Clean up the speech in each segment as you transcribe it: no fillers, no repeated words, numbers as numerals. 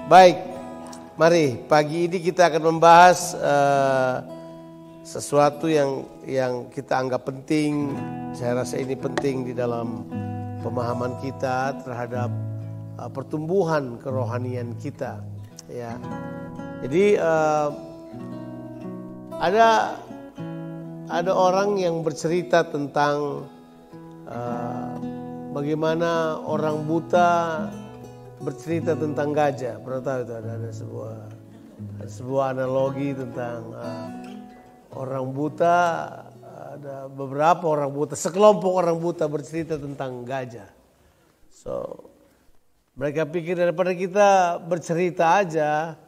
Baik, mari pagi ini kita akan membahas sesuatu yang kita anggap penting. Saya rasa ini penting di dalam pemahaman kita terhadap pertumbuhan kerohanian kita. Ya, jadi ada orang yang bercerita tentang bagaimana orang buta bercerita tentang gajah. Pernah tahu itu ada sebuah analogi tentang orang buta. Ada beberapa orang buta, sekelompok orang buta bercerita tentang gajah. So mereka pikir daripada kita bercerita aja,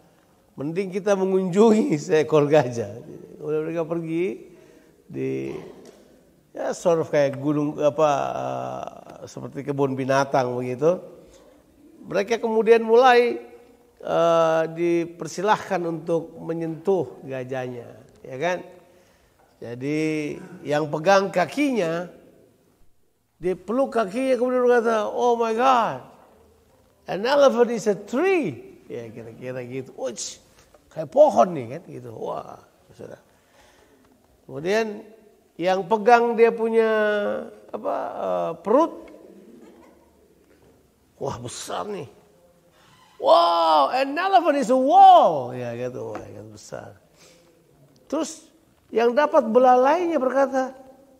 mending kita mengunjungi seekor gajah. Udah mereka pergi di sort of kayak gunung seperti kebun binatang begitu. Mereka kemudian mulai dipersilahkan untuk menyentuh gajahnya, ya kan? Jadi yang pegang kakinya, dia peluk kakinya kemudian berkata, "Oh my God, an elephant is a tree." Ya kira-kira gitu. Uch, kayak pohon nih kan gitu. Wah, sudah. Kemudian yang pegang dia punya perut, wah besar nih. Wow, an elephant is a wall. Ya gitu, wah gitu besar. Terus yang dapat belalainya berkata,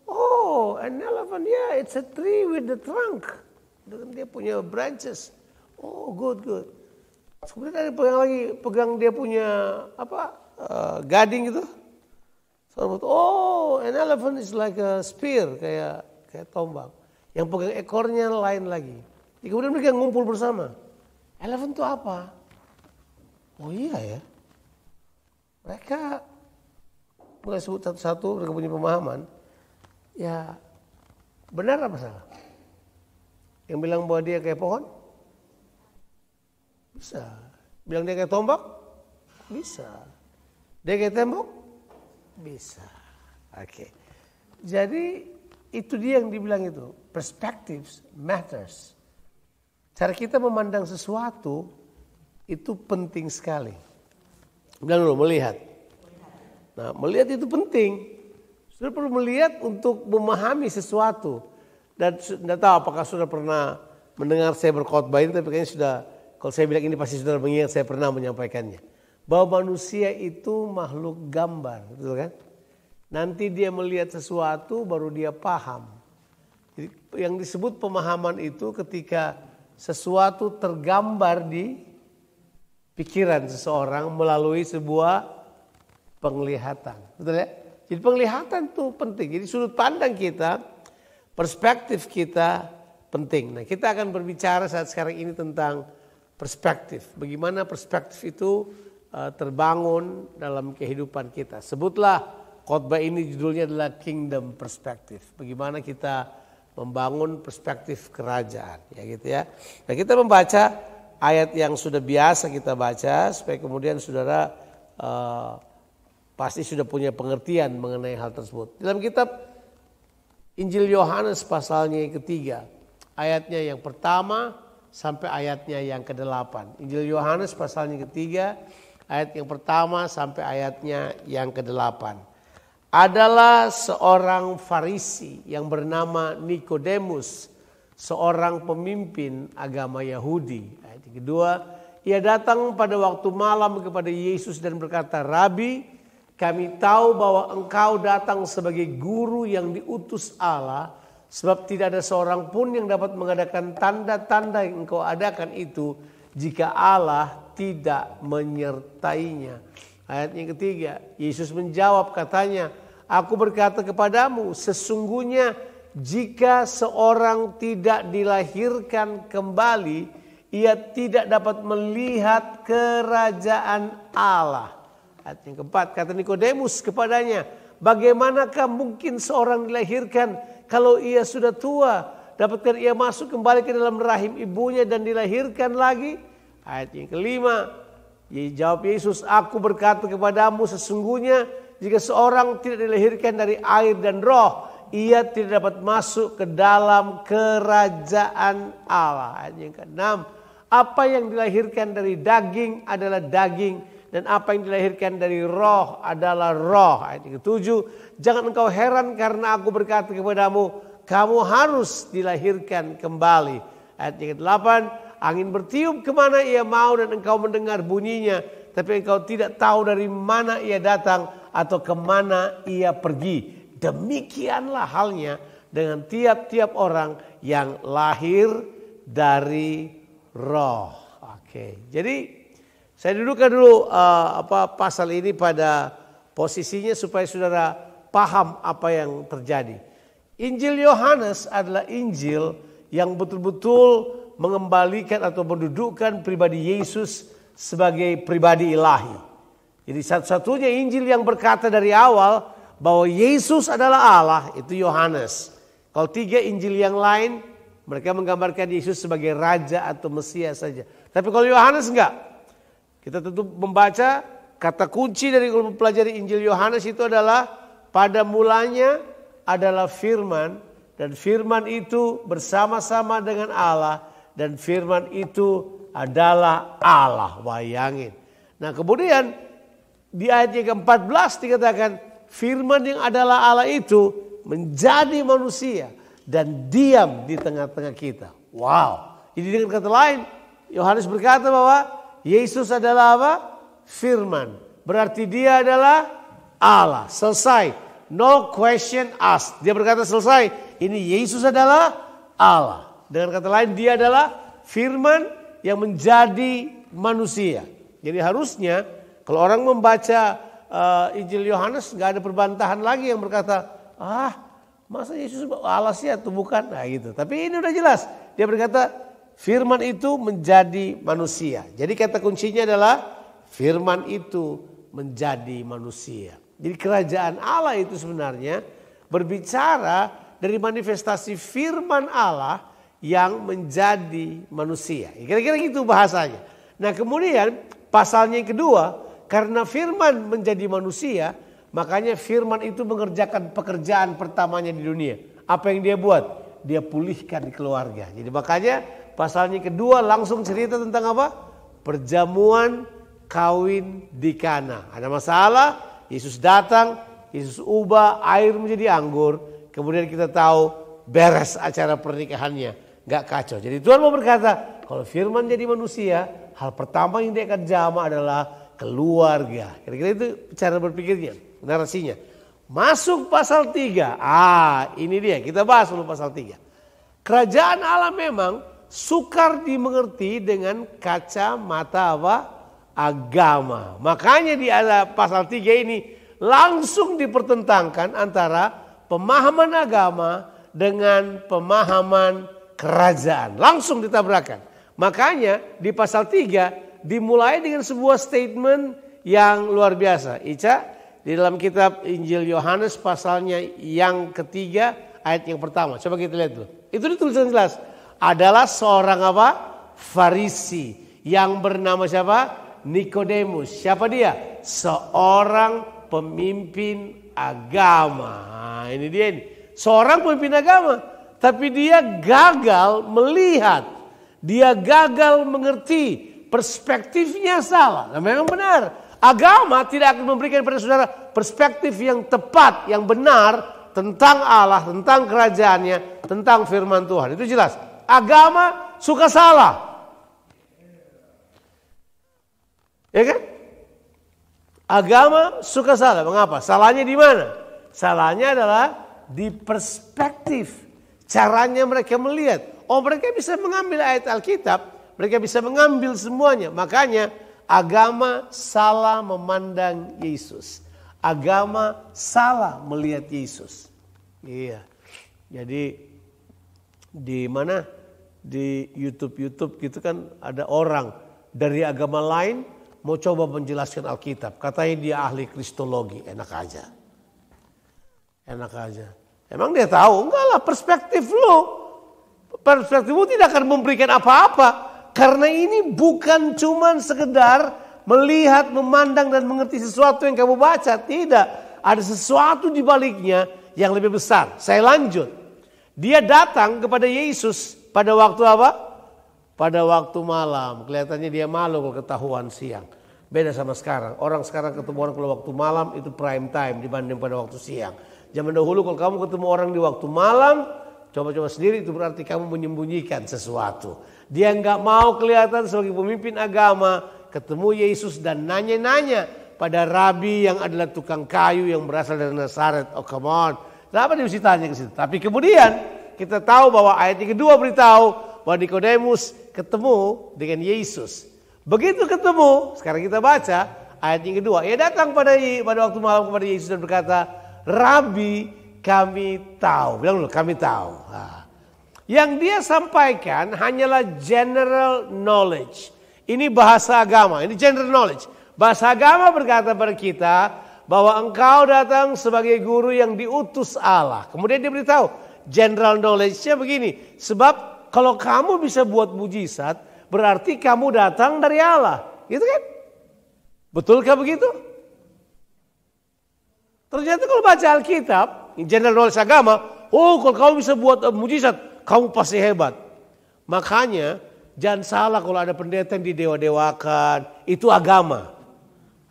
"Oh, an elephant, yeah, it's a tree with the trunk." Dia punya branches. Oh, good. Kemudian ada pegang dia punya gading gitu. So, oh, an elephant is like a spear, kayak tombak. Yang pegang ekornya lain lagi. Kemudian mereka ngumpul bersama. Elephant itu apa? Oh iya ya. Mereka mulai sebut satu-satu, mereka punya pemahaman. Ya, benar apa salah? Yang bilang bahwa dia kayak pohon? Bisa. Bilang dia kayak tombak? Bisa. Dia kayak tembok? Bisa. Oke. Jadi itu dia yang dibilang itu. Perspectives matters. Cara kita memandang sesuatu itu penting sekali. Dan lo melihat. Nah, melihat itu penting. Sudah perlu melihat untuk memahami sesuatu. Dan tidak tahu apakah sudah pernah mendengar saya berkhotbah ini, tapi kayaknya sudah, kalau saya bilang ini pasti sudah mengingat saya pernah menyampaikannya. Bahwa manusia itu makhluk gambar, betul kan? Nanti dia melihat sesuatu baru dia paham. Jadi, yang disebut pemahaman itu ketika sesuatu tergambar di pikiran seseorang melalui sebuah penglihatan. Betul ya? Jadi penglihatan itu penting. Jadi sudut pandang kita, perspektif kita penting. Nah, kita akan berbicara saat sekarang ini tentang perspektif. Bagaimana perspektif itu terbangun dalam kehidupan kita. Sebutlah khotbah ini judulnya adalah Kingdom Perspective. Bagaimana kita membangun perspektif kerajaan, ya gitu ya. Nah, kita membaca ayat yang sudah biasa kita baca supaya kemudian saudara pasti sudah punya pengertian mengenai hal tersebut. Dalam kitab Injil Yohanes pasalnya yang ketiga, ayatnya yang pertama sampai ayatnya yang ke-8. Injil Yohanes pasalnya ketiga, ayat yang pertama sampai ayatnya yang ke-8. Adalah seorang Farisi yang bernama Nikodemus, seorang pemimpin agama Yahudi. Ayat yang kedua, ia datang pada waktu malam kepada Yesus dan berkata, "Rabi, kami tahu bahwa engkau datang sebagai guru yang diutus Allah, sebab tidak ada seorang pun yang dapat mengadakan tanda-tanda yang engkau adakan itu jika Allah tidak menyertainya." Ayat yang ketiga, Yesus menjawab katanya, "Aku berkata kepadamu, sesungguhnya jika seorang tidak dilahirkan kembali, ia tidak dapat melihat kerajaan Allah." Ayat yang keempat, kata Nikodemus kepadanya, "Bagaimanakah mungkin seorang dilahirkan kalau ia sudah tua? Dapatkah ia masuk kembali ke dalam rahim ibunya dan dilahirkan lagi?" Ayat yang kelima, jawab Yesus, "Aku berkata kepadamu, sesungguhnya jika seorang tidak dilahirkan dari air dan roh, ia tidak dapat masuk ke dalam kerajaan Allah." Ayat yang ke-6, Apa yang dilahirkan dari daging adalah daging, dan apa yang dilahirkan dari roh adalah roh. Ayat yang ke-7, jangan engkau heran karena aku berkata kepadamu, kamu harus dilahirkan kembali. Ayat yang ke-8, angin bertiup kemana ia mau dan engkau mendengar bunyinya, tapi engkau tidak tahu dari mana ia datang atau kemana ia pergi. Demikianlah halnya dengan tiap-tiap orang yang lahir dari roh. Oke, jadi saya dudukkan dulu pasal ini pada posisinya supaya saudara paham apa yang terjadi. Injil Yohanes adalah Injil yang betul-betul mengembalikan atau mendudukkan pribadi Yesus sebagai pribadi ilahi. Jadi satu-satunya Injil yang berkata dari awal bahwa Yesus adalah Allah itu Yohanes. Kalau 3 Injil yang lain mereka menggambarkan Yesus sebagai Raja atau Mesias saja. Tapi kalau Yohanes enggak. Kita tentu membaca kata kunci dari kalau mempelajari Injil Yohanes itu adalah pada mulanya adalah firman, dan firman itu bersama-sama dengan Allah, dan firman itu adalah Allah. Bayangin. Nah kemudian di ayat yang ke-14 dikatakan firman yang adalah Allah itu menjadi manusia dan diam di tengah-tengah kita. Wow. Jadi dengan kata lain Yohanes berkata bahwa Yesus adalah apa? Firman. Berarti dia adalah Allah. Selesai. No question asked. Dia berkata selesai. Ini Yesus adalah Allah. Dengan kata lain dia adalah firman yang menjadi manusia. Jadi harusnya kalau orang membaca Injil Yohanes gak ada perbantahan lagi yang berkata, masa Yesus Allah sih atau bukan? Nah gitu. Tapi ini udah jelas. Dia berkata firman itu menjadi manusia. Jadi kata kuncinya adalah firman itu menjadi manusia. Jadi kerajaan Allah itu sebenarnya berbicara dari manifestasi firman Allah yang menjadi manusia. Kira-kira gitu bahasanya. Nah kemudian pasalnya yang kedua, karena firman menjadi manusia, makanya firman itu mengerjakan pekerjaan pertamanya di dunia. Apa yang dia buat? Dia pulihkan keluarga. Jadi makanya pasalnya kedua langsung cerita tentang apa? Perjamuan kawin di Kana. Ada masalah, Yesus datang, Yesus ubah air menjadi anggur. Kemudian kita tahu beres acara pernikahannya. Gak kacau. Jadi Tuhan mau berkata, kalau firman jadi manusia, hal pertama yang dia akan jamah adalah keluarga. Kira-kira itu cara berpikirnya, narasinya. Masuk pasal 3. Ini dia, kita bahas dulu pasal 3. Kerajaan Allah memang sukar dimengerti dengan kacamata apa? Agama. Makanya di pasal 3 ini langsung dipertentangkan antara pemahaman agama dengan pemahaman kerajaan. Langsung ditabrakan. Makanya di pasal 3 dimulai dengan sebuah statement yang luar biasa. Ica, di dalam kitab Injil Yohanes pasalnya yang ketiga ayat yang pertama. Coba kita lihat dulu. Itu dituliskan jelas. Adalah seorang apa? Farisi yang bernama siapa? Nikodemus. Siapa dia? Seorang pemimpin agama. Nah, ini dia ini. Seorang pemimpin agama. Tapi dia gagal melihat. Dia gagal mengerti. Perspektifnya salah. Nah, memang benar. Agama tidak akan memberikan kepada saudara perspektif yang tepat, yang benar tentang Allah, tentang kerajaannya, tentang firman Tuhan. Itu jelas. Agama suka salah. Ya kan? Agama suka salah. Mengapa? Salahnya di mana? Salahnya adalah di perspektif. Caranya mereka melihat. Oh, mereka bisa mengambil ayat Alkitab. Mereka bisa mengambil semuanya. Makanya agama salah memandang Yesus. Agama salah melihat Yesus. Iya. Jadi di mana? Di YouTube gitu kan ada orang dari agama lain mau coba menjelaskan Alkitab. Katanya dia ahli kristologi. Enak aja. Enak aja. Emang dia tahu? Enggak lah, perspektif lu. Perspektifmu tidak akan memberikan apa-apa. Karena ini bukan cuma sekedar melihat, memandang dan mengerti sesuatu yang kamu baca. Tidak. Ada sesuatu di baliknya yang lebih besar. Saya lanjut. Dia datang kepada Yesus pada waktu apa? pada waktu malam. Kelihatannya dia malu kalau ketahuan siang. Beda sama sekarang. Orang sekarang ketemu orang kalau waktu malam itu prime time dibanding pada waktu siang. Zaman dahulu kalau kamu ketemu orang di waktu malam, coba-coba sendiri itu berarti kamu menyembunyikan sesuatu. Dia nggak mau kelihatan sebagai pemimpin agama. Ketemu Yesus dan nanya-nanya pada rabi yang adalah tukang kayu yang berasal dari Nazaret. Oh come on. Kenapa dia mesti tanya ke situ? Tapi kemudian kita tahu bahwa ayat yang kedua beritahu bahwa Nikodemus ketemu dengan Yesus. Begitu ketemu, sekarang kita baca ayat yang kedua. Ia datang pada waktu malam kepada Yesus dan berkata, Rabi, kami tahu. Bilang dulu, kami tahu. Nah, yang dia sampaikan hanyalah general knowledge. Ini bahasa agama, ini general knowledge. Bahasa agama berkata pada kita bahwa engkau datang sebagai guru yang diutus Allah. Kemudian dia beritahu, general knowledge-nya begini. Sebab kalau kamu bisa buat mujizat, berarti kamu datang dari Allah. Gitu kan? Betulkah begitu? Ternyata kalau baca Alkitab, general knowledge agama, oh kalau kamu bisa buat mujizat, kamu pasti hebat. Makanya jangan salah kalau ada pendeta yang didewa-dewakan, itu agama.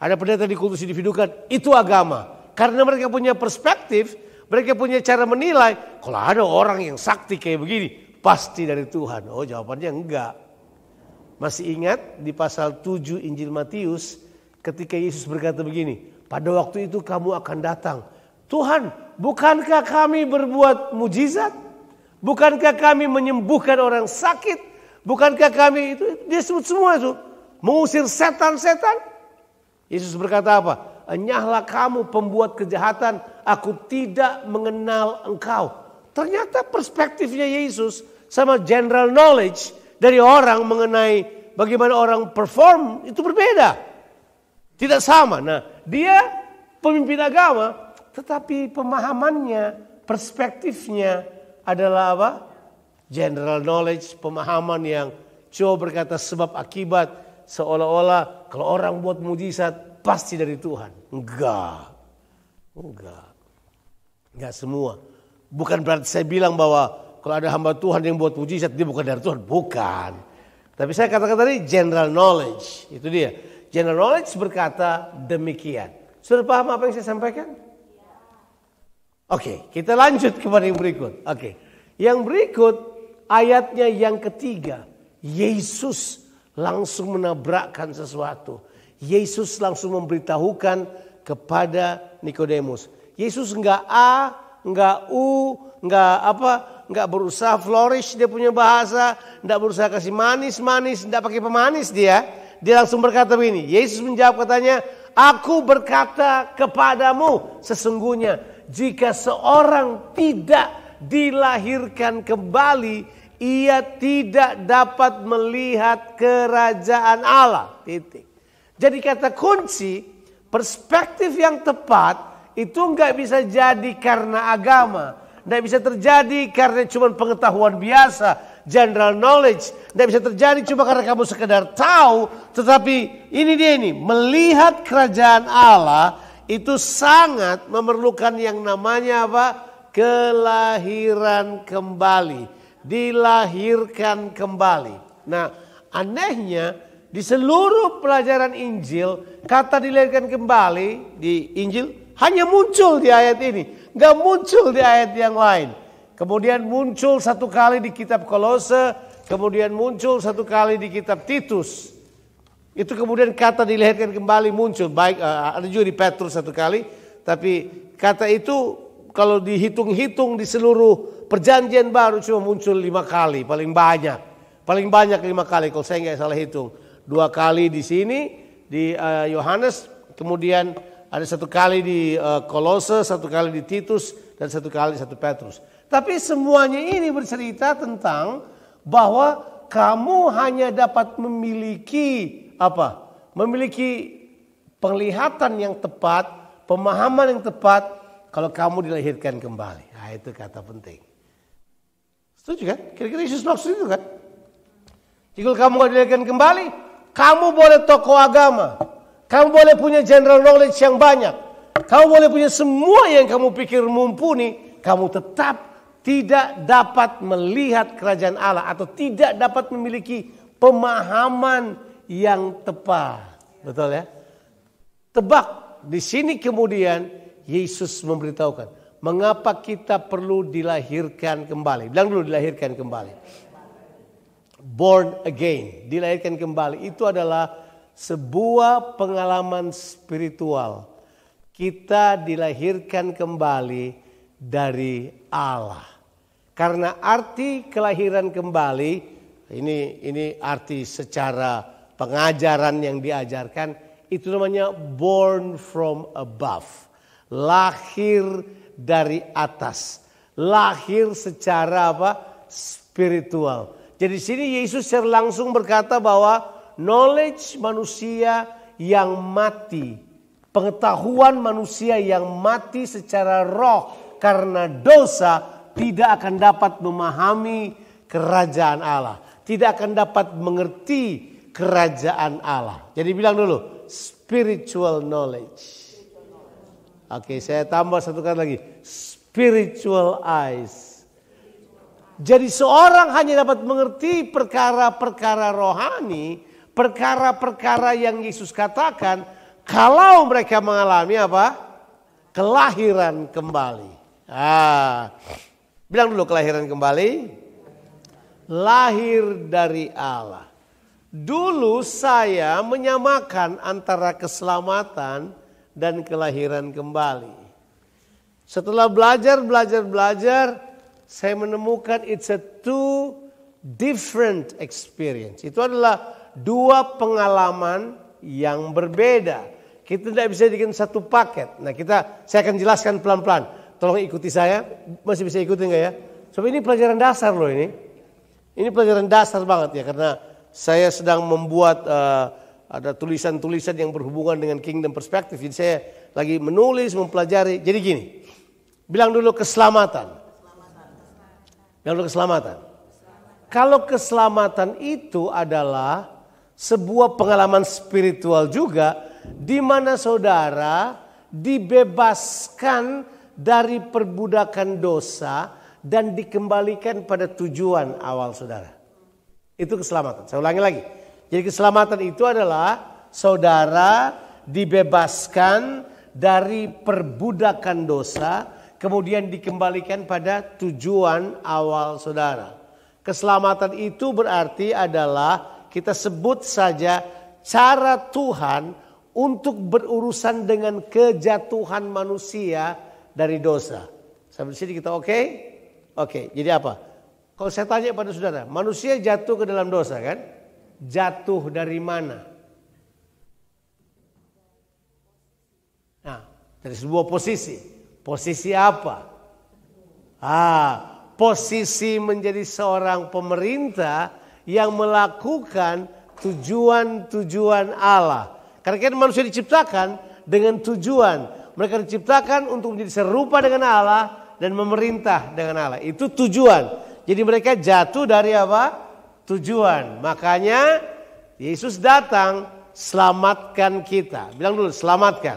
Ada pendeta yang dikutus individukan, itu agama. Karena mereka punya perspektif, mereka punya cara menilai. Kalau ada orang yang sakti kayak begini, pasti dari Tuhan. Oh jawabannya enggak. Masih ingat di pasal 7 Injil Matius ketika Yesus berkata begini. Pada waktu itu kamu akan datang. Tuhan, bukankah kami berbuat mujizat? Bukankah kami menyembuhkan orang sakit? Bukankah kami itu, dia sebut semua itu. Mengusir setan-setan. Yesus berkata apa? Enyahlah kamu pembuat kejahatan. Aku tidak mengenal engkau. Ternyata perspektifnya Yesus sama general knowledge dari orang mengenai bagaimana orang perform itu berbeda. Tidak sama. Nah, dia pemimpin agama tetapi pemahamannya, perspektifnya adalah apa? General knowledge, pemahaman yang coba berkata sebab akibat seolah-olah kalau orang buat mujizat pasti dari Tuhan. Enggak semua. Bukan berarti saya bilang bahwa kalau ada hamba Tuhan yang buat mujizat dia bukan dari Tuhan. Bukan. Tapi saya katakan tadi general knowledge. Itu dia. General knowledge berkata demikian. Sudah paham apa yang saya sampaikan? Oke, kita lanjut kepada yang berikut. Oke. Yang berikut ayatnya yang ketiga. Yesus langsung menabrakkan sesuatu. Yesus langsung memberitahukan kepada Nikodemus. Yesus enggak A, enggak U, enggak berusaha flourish dia punya bahasa, enggak berusaha kasih manis-manis, enggak pakai pemanis dia. Dia langsung berkata begini. Yesus menjawab katanya, aku berkata kepadamu sesungguhnya jika seorang tidak dilahirkan kembali, ia tidak dapat melihat kerajaan Allah. Titik. Jadi kata kunci, perspektif yang tepat itu nggak bisa jadi karena agama, nggak bisa terjadi karena cuma pengetahuan biasa, general knowledge, nggak bisa terjadi cuma karena kamu sekedar tahu, tetapi ini dia ini melihat kerajaan Allah itu sangat memerlukan yang namanya apa? Kelahiran kembali, dilahirkan kembali. Nah, anehnya di seluruh pelajaran Injil kata dilahirkan kembali di Injil hanya muncul di ayat ini, nggak muncul di ayat yang lain. Kemudian muncul satu kali di kitab Kolose, kemudian muncul satu kali di kitab Titus. Itu kemudian kata dilahirkan kembali muncul, baik ada juga di Petrus satu kali, tapi kata itu kalau dihitung-hitung di seluruh perjanjian baru cuma muncul 5 kali, paling banyak 5 kali kalau saya nggak salah hitung. 2 kali di sini di Yohanes, kemudian ada 1 kali di Kolose, 1 kali di Titus, dan 1 kali di 1 Petrus. Tapi semuanya ini bercerita tentang bahwa kamu hanya dapat memiliki apa? Memiliki penglihatan yang tepat, pemahaman yang tepat kalau kamu dilahirkan kembali. Nah, itu kata penting. Setuju kan? Kira-kira Yesus maksud itu kan? Jika kamu gak dilahirkan kembali, kamu boleh tokoh agama. Kamu boleh punya general knowledge yang banyak. Kamu boleh punya semua yang kamu pikir mumpuni. Kamu tetap tidak dapat melihat kerajaan Allah. Atau tidak dapat memiliki pemahaman yang tepat. Betul ya? Tebak, di sini kemudian Yesus memberitahukan mengapa kita perlu dilahirkan kembali. Bilang dulu, dilahirkan kembali. Born again, dilahirkan kembali. Itu adalah sebuah pengalaman spiritual. Kita dilahirkan kembali dari Allah. Karena arti kelahiran kembali, ini arti secara pengajaran yang diajarkan, itu namanya born from above. Lahir dari atas. Lahir secara spiritual. Jadi di sini Yesus secara langsung berkata bahwa knowledge manusia yang mati, pengetahuan manusia yang mati secara roh karena dosa tidak akan dapat memahami kerajaan Allah. Tidak akan dapat mengerti kerajaan Allah. Jadi bilang dulu, spiritual knowledge. Oke, saya tambah satu kali lagi, spiritual eyes. Jadi seorang hanya dapat mengerti perkara-perkara rohani, perkara-perkara yang Yesus katakan, kalau mereka mengalami kelahiran kembali. Bilang dulu kelahiran kembali. Lahir dari Allah. Dulu saya menyamakan antara keselamatan dan kelahiran kembali. Setelah belajar, saya menemukan it's a two different experience. Itu adalah dua pengalaman yang berbeda. Kita tidak bisa bikin satu paket. Nah, saya akan jelaskan pelan-pelan. Tolong ikuti saya. Masih bisa ikuti enggak ya? Sebab ini pelajaran dasar loh ini. Ini pelajaran dasar banget ya, karena saya sedang membuat ada tulisan-tulisan yang berhubungan dengan kingdom perspective. Jadi saya lagi menulis, mempelajari. Jadi gini. Bilang dulu keselamatan. Kalau keselamatan itu adalah sebuah pengalaman spiritual juga, di mana saudara dibebaskan dari perbudakan dosa dan dikembalikan pada tujuan awal saudara. Itu keselamatan. Saya ulangi lagi. Jadi keselamatan itu adalah saudara dibebaskan dari perbudakan dosa, kemudian dikembalikan pada tujuan awal saudara. Keselamatan itu berarti adalah kita sebut saja cara Tuhan untuk berurusan dengan kejatuhan manusia dari dosa. Sampai sini kita oke? Oke, jadi apa? Kalau saya tanya pada saudara, manusia jatuh ke dalam dosa kan? Jatuh dari mana? Nah, dari sebuah posisi. Posisi apa? Posisi menjadi seorang pemerintah yang melakukan tujuan-tujuan Allah. Karena kan manusia diciptakan dengan tujuan. Mereka diciptakan untuk menjadi serupa dengan Allah dan memerintah dengan Allah. Itu tujuan. Jadi mereka jatuh dari tujuan. Makanya Yesus datang selamatkan kita. Bilang dulu selamatkan.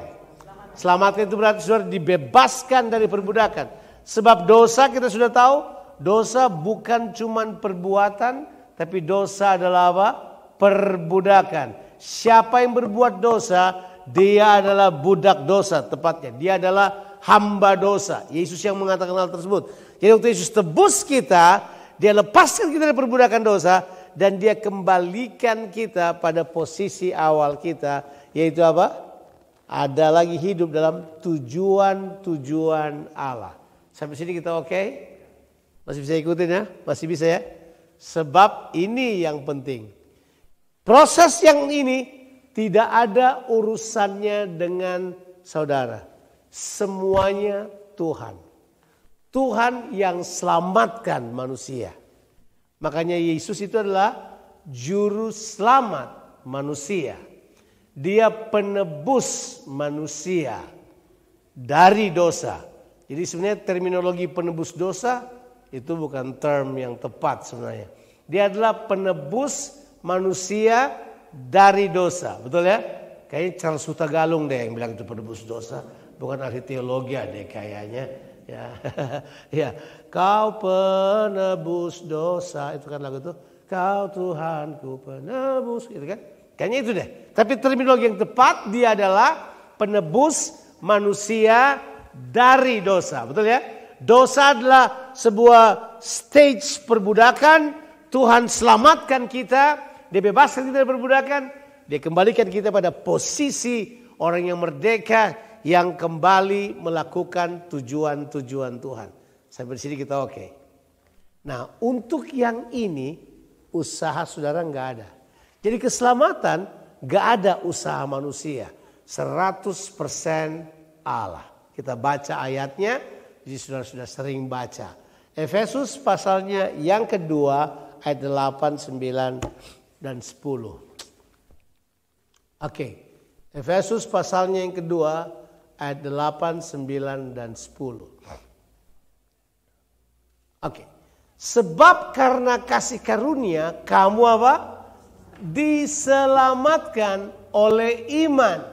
Selamatkan itu berarti saudara dibebaskan dari perbudakan. Sebab dosa kita sudah tahu, dosa bukan cuman perbuatan, tapi dosa adalah perbudakan. Siapa yang berbuat dosa, dia adalah budak dosa tepatnya. Dia adalah hamba dosa. Yesus yang mengatakan hal tersebut. Jadi waktu Yesus tebus kita, dia lepaskan kita dari perbudakan dosa, dan dia kembalikan kita pada posisi awal kita, yaitu ada lagi hidup dalam tujuan-tujuan Allah. Sampai sini kita oke? Masih bisa ikutin ya? Masih bisa ya? Sebab ini yang penting. Proses yang ini tidak ada urusannya dengan saudara. Semuanya Tuhan. Tuhan yang selamatkan manusia. Makanya Yesus itu adalah juru selamat manusia. Dia penebus manusia dari dosa. Jadi sebenarnya terminologi penebus dosa itu bukan term yang tepat sebenarnya. Dia adalah penebus manusia dari dosa. Betul ya? Kayaknya Charles Hutagalung deh yang bilang itu penebus dosa. Bukan ahli teologi deh kayaknya. Ya, ya. Kau penebus dosa. Itu kan lagu itu. Kau Tuhanku penebus, gitu kan? Kayaknya itu deh. Tapi terminologi yang tepat dia adalah penebus manusia dari dosa. Betul ya? Dosa adalah sebuah stage perbudakan. Tuhan selamatkan kita. Dia bebaskan kita dari perbudakan. Dia kembalikan kita pada posisi orang yang merdeka. Yang kembali melakukan tujuan-tujuan Tuhan. Sampai di sini kita oke. Nah, untuk yang ini usaha saudara nggak ada. Jadi keselamatan nggak ada usaha manusia. 100% Allah. Kita baca ayatnya, jadi saudara sudah sering baca. Efesus pasalnya yang kedua ayat 8, 9, dan 10. Oke. Efesus pasalnya yang kedua ayat 8, 9, dan 10. Oke. Sebab karena kasih karunia kamu apa? Diselamatkan oleh iman.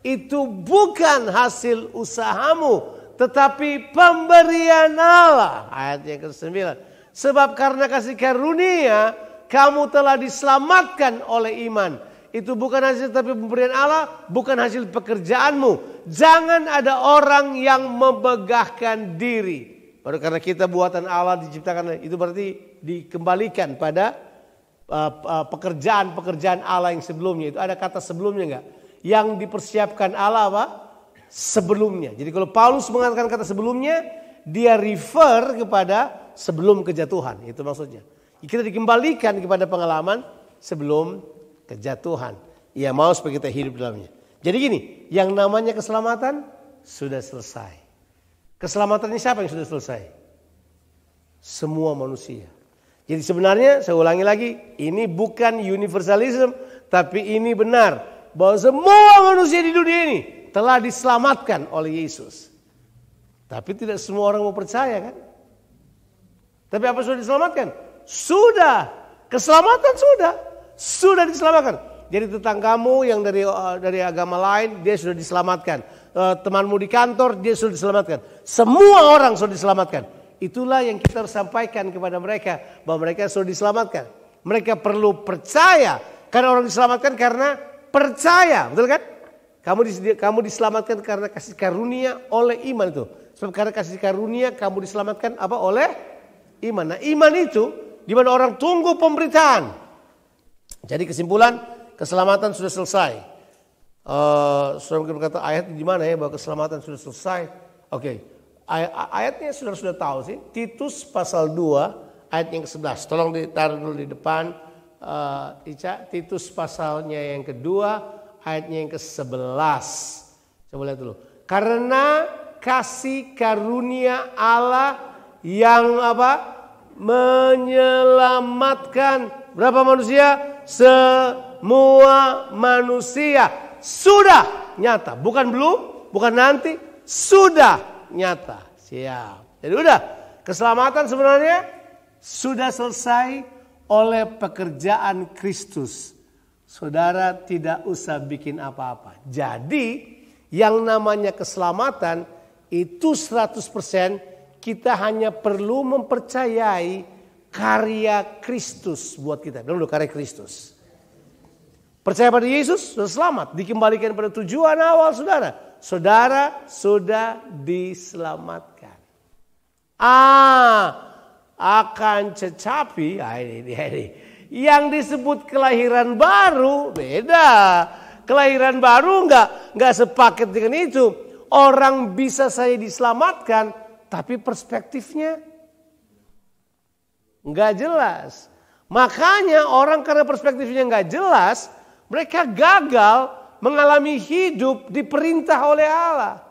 Itu bukan hasil usahamu, tetapi pemberian Allah. Ayat yang ke-9. Sebab karena kasih karunia kamu telah diselamatkan oleh iman. Itu bukan hasil tapi pemberian Allah, bukan hasil pekerjaanmu. Jangan ada orang yang membegahkan diri. Baru karena kita buatan Allah diciptakan, itu berarti dikembalikan pada pekerjaan-pekerjaan Allah yang sebelumnya. Itu ada kata sebelumnya enggak? Yang dipersiapkan Allah apa? Sebelumnya. Jadi kalau Paulus mengatakan kata sebelumnya, dia refer kepada sebelum kejatuhan. Itu maksudnya. Kita dikembalikan kepada pengalaman sebelum kejatuhan. Ia mau supaya kita hidup dalamnya. Jadi gini, yang namanya keselamatan sudah selesai. Keselamatan ini siapa yang sudah selesai? Semua manusia. Jadi sebenarnya saya ulangi lagi, ini bukan universalism, tapi ini benar. Bahwa semua manusia di dunia ini telah diselamatkan oleh Yesus. Tapi tidak semua orang mau percaya kan? Tapi apa sudah diselamatkan? Sudah. Keselamatan sudah. Sudah diselamatkan. Jadi tetanggamu yang dari agama lain, dia sudah diselamatkan. Temanmu di kantor, dia sudah diselamatkan. Semua orang sudah diselamatkan. Itulah yang kita harus sampaikan kepada mereka. Bahwa mereka sudah diselamatkan. Mereka perlu percaya. Karena orang diselamatkan karena percaya. Betul kan? Kamu diselamatkan karena kasih karunia oleh iman itu. Sebab karena kasih karunia kamu diselamatkan apa? Oleh iman. Nah, iman itu di mana orang tunggu pemberitaan. Jadi kesimpulan, keselamatan sudah selesai. Saudara mungkin berkata ayat di mana ya bahwa keselamatan sudah selesai. Oke. Ayatnya sudah tahu sih. Titus pasal 2 ayat yang ke-11. Tolong ditaruh dulu di depan. Ica, Titus pasalnya yang kedua ayatnya yang ke-11. Coba lihat dulu. Karena kasih karunia Allah yang apa? Menyelamatkan berapa manusia? Semua manusia. Sudah nyata, bukan belum, bukan nanti, sudah nyata. Siap. Jadi udah, keselamatan sebenarnya sudah selesai oleh pekerjaan Kristus. Saudara tidak usah bikin apa-apa. Jadi yang namanya keselamatan itu 100% kita hanya perlu mempercayai karya Kristus buat kita. Dulu karya Kristus. Percaya pada Yesus sudah selamat. Dikembalikan pada tujuan awal saudara. Saudara sudah diselamatkan. Akan tetapi ini. Yang disebut kelahiran baru beda. Kelahiran baru enggak sepaket dengan itu. Orang bisa saya diselamatkan, tapi perspektifnya enggak jelas. Makanya orang karena perspektifnya enggak jelas, mereka gagal mengalami hidup diperintah oleh Allah.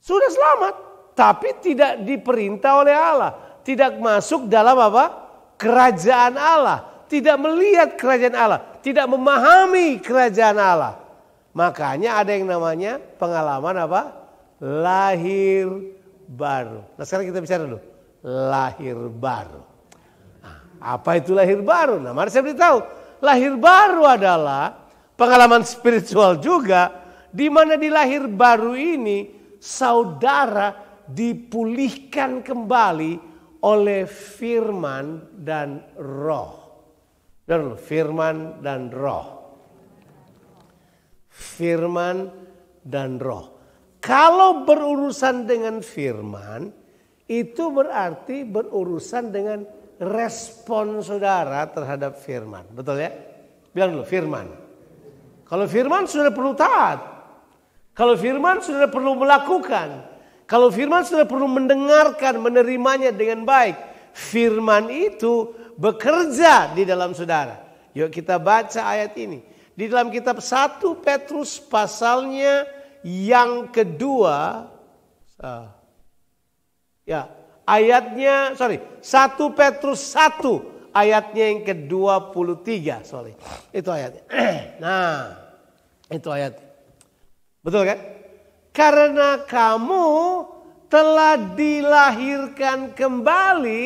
Sudah selamat, tapi tidak diperintah oleh Allah. Tidak masuk dalam apa? Kerajaan Allah. Tidak melihat kerajaan Allah. Tidak memahami kerajaan Allah. Makanya ada yang namanya pengalaman apa? Lahir baru. Nah sekarang kita bicara dulu. Lahir baru. Nah, apa itu lahir baru? Nah mari saya beritahu. Lahir baru adalah pengalaman spiritual juga. Di mana di lahir baru ini saudara dipulihkan kembali oleh firman dan roh. Firman dan roh. Firman dan roh. Kalau berurusan dengan firman, itu berarti berurusan dengan respon saudara terhadap firman. Betul ya? Bilang dulu, firman. Kalau firman sudah perlu taat. Kalau firman sudah perlu melakukan. Kalau firman sudah perlu mendengarkan, menerimanya dengan baik. Firman itu bekerja di dalam saudara. Yuk kita baca ayat ini. Di dalam kitab 1 Petrus pasalnya yang kedua. Ayatnya 1 Petrus 1 ayatnya yang ke-23. Itu ayatnya. Nah, itu ayatnya. Betul kan? Karena kamu telah dilahirkan kembali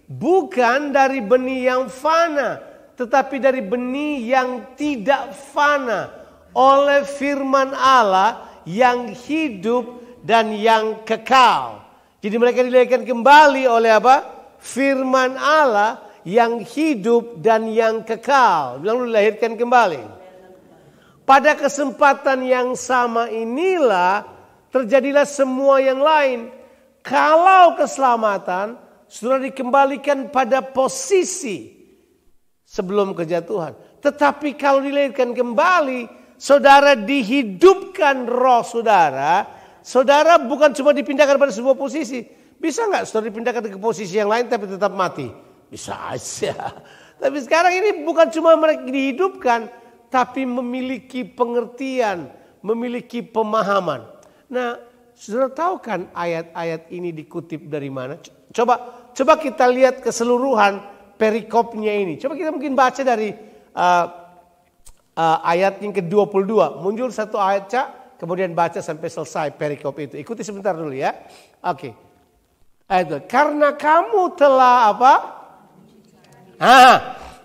bukan dari benih yang fana, tetapi dari benih yang tidak fana, oleh firman Allah yang hidup dan yang kekal. Jadi mereka dilahirkan kembali oleh apa? Firman Allah yang hidup dan yang kekal. Bilang lu dilahirkan kembali. Pada kesempatan yang sama inilah terjadilah semua yang lain. Kalau keselamatan sudah dikembalikan pada posisi sebelum kejatuhan. Tetapi kalau dilahirkan kembali, saudara dihidupkan roh saudara. Saudara bukan cuma dipindahkan pada sebuah posisi. Bisa nggak saudara dipindahkan ke posisi yang lain tapi tetap mati? Bisa aja. Tapi sekarang ini bukan cuma mereka dihidupkan, tapi memiliki pengertian, memiliki pemahaman. Nah, saudara tahu kan ayat-ayat ini dikutip dari mana? Coba kita lihat keseluruhan perikopnya ini. Coba kita mungkin baca dari ayat yang ke-22. Muncul satu ayat, Cak. Kemudian baca sampai selesai perikop itu. Ikuti sebentar dulu ya. Oke. Ayat, karena kamu telah apa?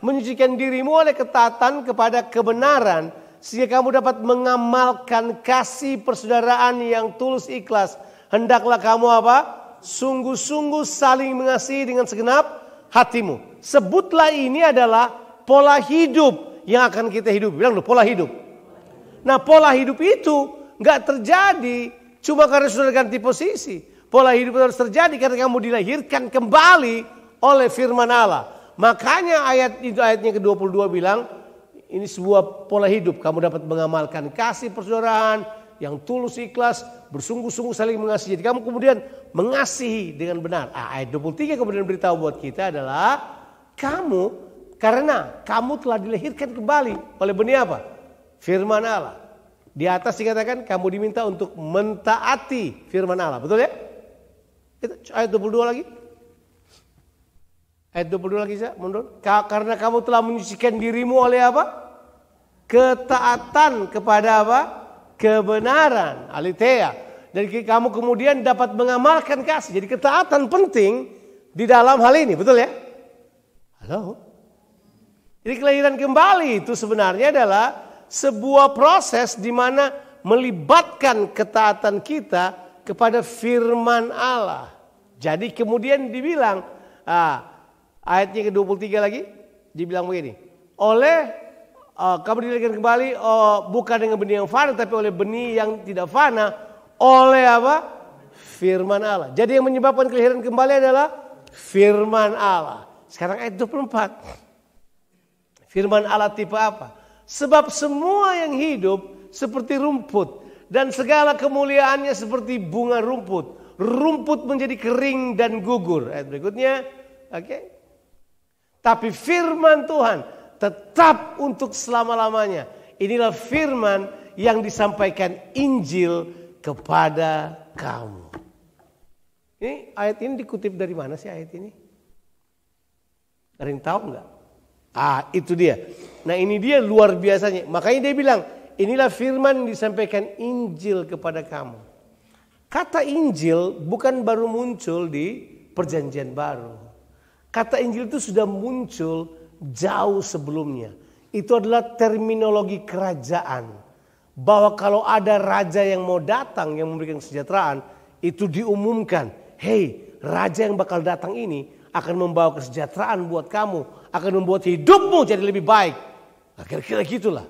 Menyucikan dirimu oleh ketaatan kepada kebenaran. Sehingga kamu dapat mengamalkan kasih persaudaraan yang tulus ikhlas. Hendaklah kamu apa? Sungguh-sungguh saling mengasihi dengan segenap hatimu. Sebutlah ini adalah pola hidup yang akan kita hidup. Bilang dulu, pola hidup. Nah, pola hidup itu nggak terjadi cuma karena sudah ganti posisi. Pola hidup itu harus terjadi karena kamu dilahirkan kembali oleh firman Allah. Makanya ayatnya ke-22 bilang ini sebuah pola hidup. Kamu dapat mengamalkan kasih persaudaraan yang tulus ikhlas, bersungguh-sungguh saling mengasihi. Jadi kamu kemudian mengasihi dengan benar. Ayat 23 kemudian beritahu buat kita adalah karena kamu telah dilahirkan kembali oleh benih apa? Firman Allah. Di atas dikatakan kamu diminta untuk mentaati firman Allah. Betul ya? Itu ayat 22 lagi. Ayat 22 lagi saya mundur. Karena kamu telah menyucikan dirimu oleh apa? Ketaatan kepada apa? Kebenaran. Aletheia. Jadi kamu kemudian dapat mengamalkan kasih. Jadi ketaatan penting di dalam hal ini. Betul ya? Halo? Jadi kelahiran kembali itu sebenarnya adalah sebuah proses di mana melibatkan ketaatan kita kepada firman Allah. Jadi kemudian dibilang, ayatnya ke-23 lagi, dibilang begini. Kamu dilahirkan kembali bukan dengan benih yang fana, tapi oleh benih yang tidak fana, oleh apa? Firman Allah. Jadi yang menyebabkan kelahiran kembali adalah firman Allah. Sekarang ayat 24. Firman Allah tipe apa? Sebab semua yang hidup seperti rumput dan segala kemuliaannya seperti bunga rumput. Rumput menjadi kering dan gugur. Ayat berikutnya, oke. Tapi firman Tuhan tetap untuk selama-lamanya. Inilah firman yang disampaikan Injil kepada kamu. Ini ayat ini dikutip dari mana sih ayat ini? Ada yang tahu nggak? Itu dia. Nah ini dia luar biasanya. Makanya dia bilang, inilah firman yang disampaikan Injil kepada kamu. Kata Injil bukan baru muncul di Perjanjian Baru. Kata Injil itu sudah muncul jauh sebelumnya. Itu adalah terminologi kerajaan. Bahwa kalau ada raja yang mau datang yang memberikan kesejahteraan, itu diumumkan. Hei, raja yang bakal datang ini akan membawa kesejahteraan buat kamu, akan membuat hidupmu jadi lebih baik. Nah, kira-kira gitulah.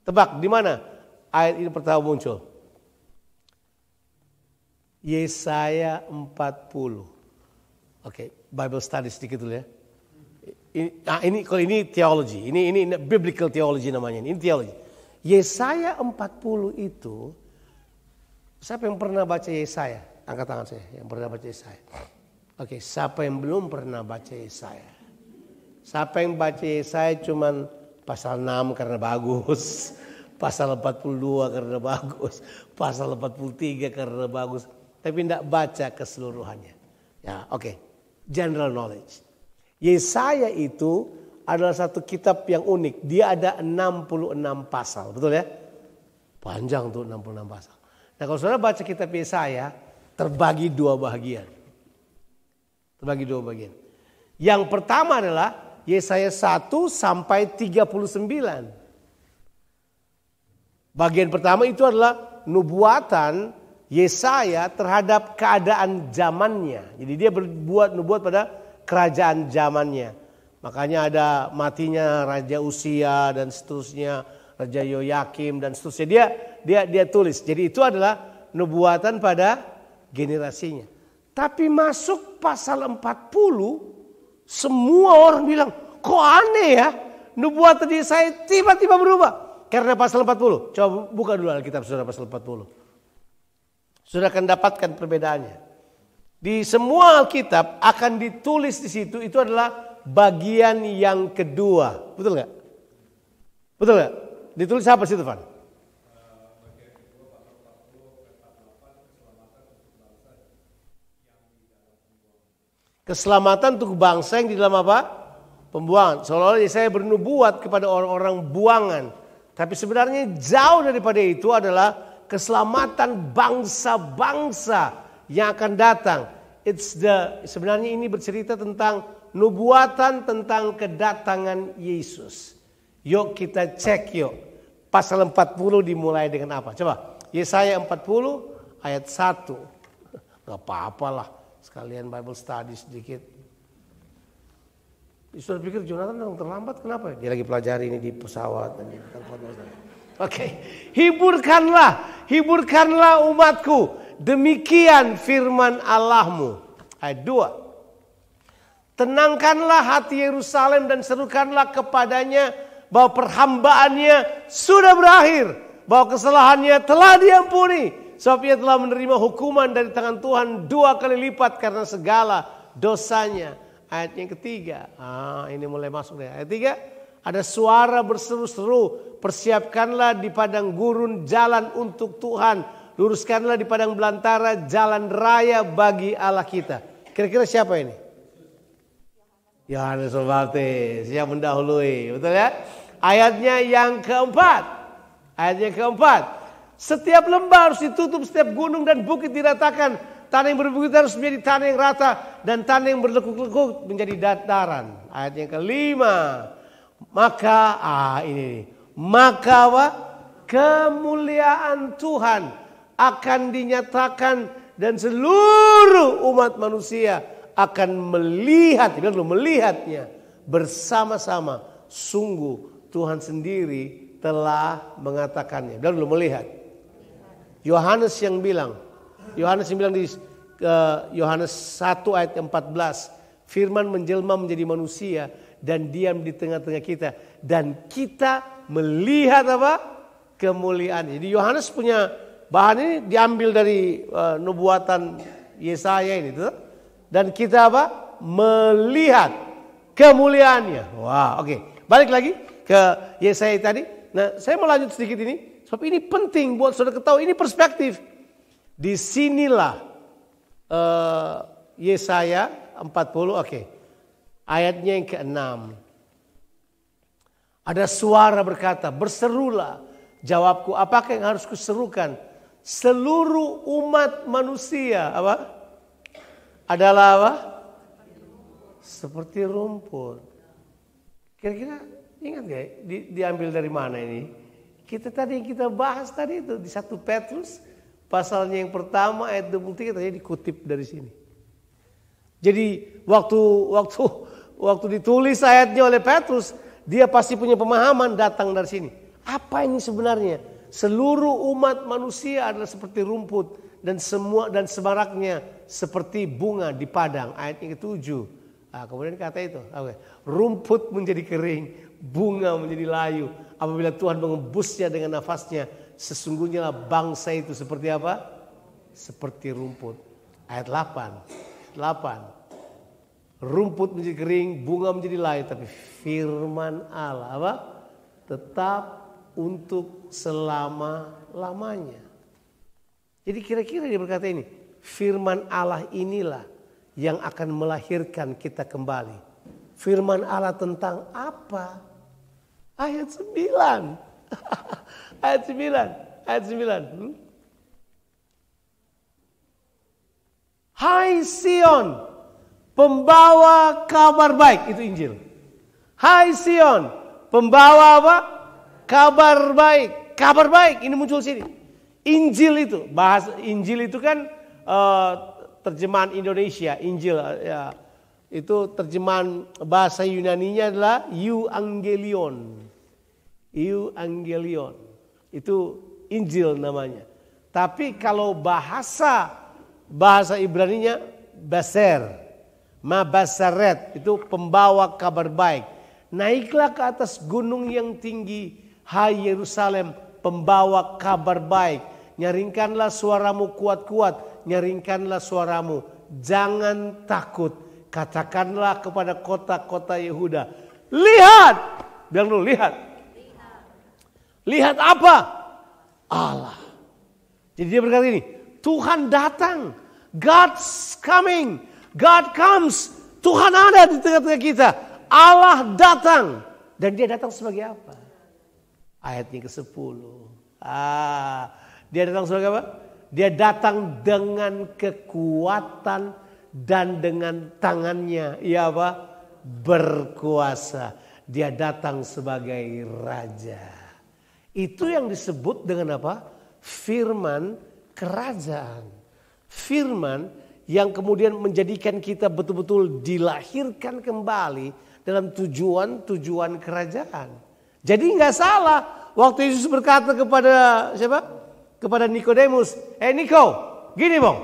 Tebak di mana ayat ini pertama muncul? Yesaya 40. Oke, Bible study sedikit dulu ya. Ini teologi, ini biblical theology namanya, ini teologi. Yesaya 40 itu, siapa yang pernah baca Yesaya? Angkat tangan saya yang pernah baca Yesaya. Oke, siapa yang belum pernah baca Yesaya? Siapa yang baca Yesaya cuman pasal 6 karena bagus, pasal 42 karena bagus, pasal 43 karena bagus, tapi tidak baca keseluruhannya. Ya, oke. General knowledge. Yesaya itu adalah satu kitab yang unik. Dia ada 66 pasal, betul ya? Panjang tuh 66 pasal. Nah, kalau saudara baca kitab Yesaya, terbagi dua bagian. Terbagi dua bagian. Yang pertama adalah Yesaya 1 sampai 39. Bagian pertama itu adalah nubuatan Yesaya terhadap keadaan zamannya. Jadi dia berbuat nubuat pada kerajaan zamannya. Makanya ada matinya Raja Usia dan seterusnya, Raja Yoyakim dan seterusnya. Dia tulis. Jadi itu adalah nubuatan pada generasinya. Tapi masuk pasal 40, semua orang bilang, kok aneh ya? Nubuatan Yesaya tiba-tiba berubah. Karena pasal 40. Coba buka dulu Alkitab saudara pasal 40. Sudah akan dapatkan perbedaannya. Di semua Alkitab akan ditulis di situ itu adalah bagian yang kedua. Betul nggak? Betul nggak? Ditulis apa sih Tuhan? Keselamatan untuk bangsa yang di dalam apa? Pembuangan. Seolah-olah saya bernubuat kepada orang-orang buangan. Tapi sebenarnya jauh daripada itu adalah keselamatan bangsa-bangsa yang akan datang. Sebenarnya ini bercerita tentang nubuatan tentang kedatangan Yesus. Yuk kita cek yuk. Pasal 40 dimulai dengan apa? Coba. Yesaya 40 ayat 1. Gak apa-apalah. Sekalian Bible study sedikit. Sudah pikir Jonathan yang terlambat kenapa? Dia lagi pelajari ini di pesawat. Oke. Hiburkanlah umatku. Demikian firman Allahmu. Ayat 2. Tenangkanlah hati Yerusalem dan serukanlah kepadanya bahwa perhambaannya sudah berakhir. Bahwa kesalahannya telah diampuni. Sebab ia telah menerima hukuman dari tangan Tuhan 2 kali lipat karena segala dosanya. Ayat yang ketiga. Ini mulai masuk deh. Ayat 3. Ada suara berseru-seru. Persiapkanlah di padang gurun jalan untuk Tuhan. Luruskanlah di padang belantara jalan raya bagi Allah kita. Kira-kira siapa ini? Yohanes Pembaptis yang mendahului. Betul ya? Ayatnya yang keempat. Setiap lembah harus ditutup, setiap gunung dan bukit diratakan. Tanah yang berbukit harus menjadi tanah yang rata. Dan tanah yang berlekuk-lekuk menjadi dataran. Ayat yang kelima. Maka kemuliaan Tuhan akan dinyatakan dan seluruh umat manusia akan melihatnya bersama-sama. Sungguh Tuhan sendiri telah mengatakannya. Dan belum melihat. Yohanes yang bilang di Yohanes 1 ayat 14, firman menjelma menjadi manusia dan diam di tengah-tengah kita, dan kita melihat apa? Kemuliaan. Jadi Yohanes punya bahan ini diambil dari nubuatan Yesaya ini, tuh. Dan kita apa? Melihat kemuliaannya. Wah, oke. Balik lagi ke Yesaya tadi. Nah, saya mau lanjut sedikit ini, sebab ini penting buat saudara ketahui, ini perspektif. Disinilah Yesaya 40, oke. Ayatnya yang ke-6. Ada suara berkata, berserulah. Jawabku, apakah yang harus kuserukan? Seluruh umat manusia apa? Adalah apa? Seperti rumput. Kira-kira ingat gak diambil dari mana ini? Kita bahas tadi itu di 1 Petrus pasalnya yang pertama ayat 23 tadi dikutip dari sini. Jadi waktu ditulis ayatnya oleh Petrus, dia pasti punya pemahaman datang dari sini. Apa ini sebenarnya? Seluruh umat manusia adalah seperti rumput dan semaraknya seperti bunga di padang. Ayat yang ke-7. Kemudian kata itu, rumput menjadi kering, bunga menjadi layu. Apabila Tuhan mengembusnya dengan nafasnya, sesungguhnya lah bangsa itu seperti apa? Seperti rumput. Ayat 8. Rumput menjadi kering, bunga menjadi layu, tapi firman Allah apa? Tetap untuk selama-lamanya. Jadi kira-kira dia berkata ini, firman Allah inilah yang akan melahirkan kita kembali. Firman Allah tentang apa? Ayat 9. Ayat 9. Hai Sion, pembawa kabar baik. Itu Injil. Hai Sion, pembawa apa? Kabar baik. Kabar baik ini muncul sini. Injil itu, bahasa Injil itu kan terjemahan Indonesia, Injil ya. Itu terjemahan bahasa Yunaninya adalah Euangelion. Euangelion. Itu Injil namanya. Tapi kalau bahasa Ibraninya Baser. Mabasaret itu pembawa kabar baik. Naiklah ke atas gunung yang tinggi, hai Yerusalem, pembawa kabar baik. Nyaringkanlah suaramu kuat-kuat, nyaringkanlah suaramu, jangan takut. Katakanlah kepada kota-kota Yehuda, lihat, bilang dulu lihat. Lihat apa? Allah. Jadi dia berkata ini, Tuhan datang, God's coming, God comes. Tuhan ada di tengah-tengah kita. Allah datang. Dan dia datang sebagai apa? Ayatnya ke-10. Dia datang sebagai apa? Dia datang dengan kekuatan dan dengan tangannya. Ia apa? Berkuasa. Dia datang sebagai raja. Itu yang disebut dengan apa? Firman kerajaan. Firman yang kemudian menjadikan kita betul-betul dilahirkan kembali dalam tujuan kerajaan. Jadi nggak salah waktu Yesus berkata kepada siapa? Kepada Nikodemus, Niko, gini bang,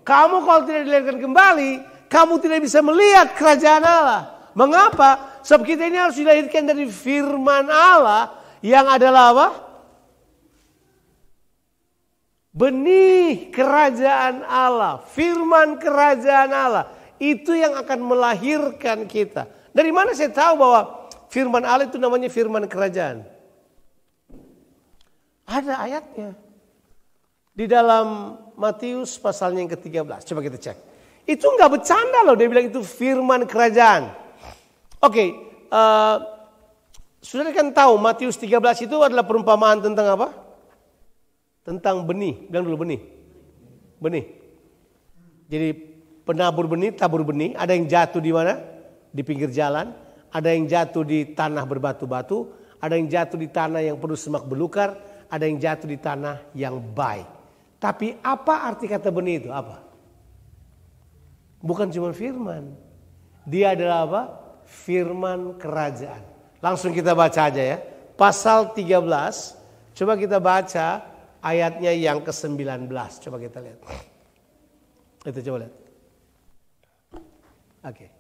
kamu kalau tidak dilahirkan kembali, kamu tidak bisa melihat kerajaan Allah. Mengapa? Sebab kita ini harus dilahirkan dari firman Allah yang adalah apa? Benih kerajaan Allah, firman kerajaan Allah. Itu yang akan melahirkan kita. Dari mana saya tahu bahwa firman Allah itu namanya firman kerajaan? Ada ayatnya. Di dalam Matius pasalnya yang ke-13. Coba kita cek. Itu enggak bercanda loh, dia bilang itu firman kerajaan. Oke, saudara kan tahu Matius 13 itu adalah perumpamaan tentang apa? Tentang benih. Bilang dulu benih. Benih. Jadi penabur benih, tabur benih. Ada yang jatuh di mana? Di pinggir jalan. Ada yang jatuh di tanah berbatu-batu. Ada yang jatuh di tanah yang penuh semak belukar. Ada yang jatuh di tanah yang baik. Tapi apa arti kata benih itu? Apa? Bukan cuma firman. Dia adalah apa? Firman kerajaan. Langsung kita baca aja ya. Pasal 13. Coba kita baca ayatnya yang ke-19. Coba kita lihat. Itu coba lihat. Oke.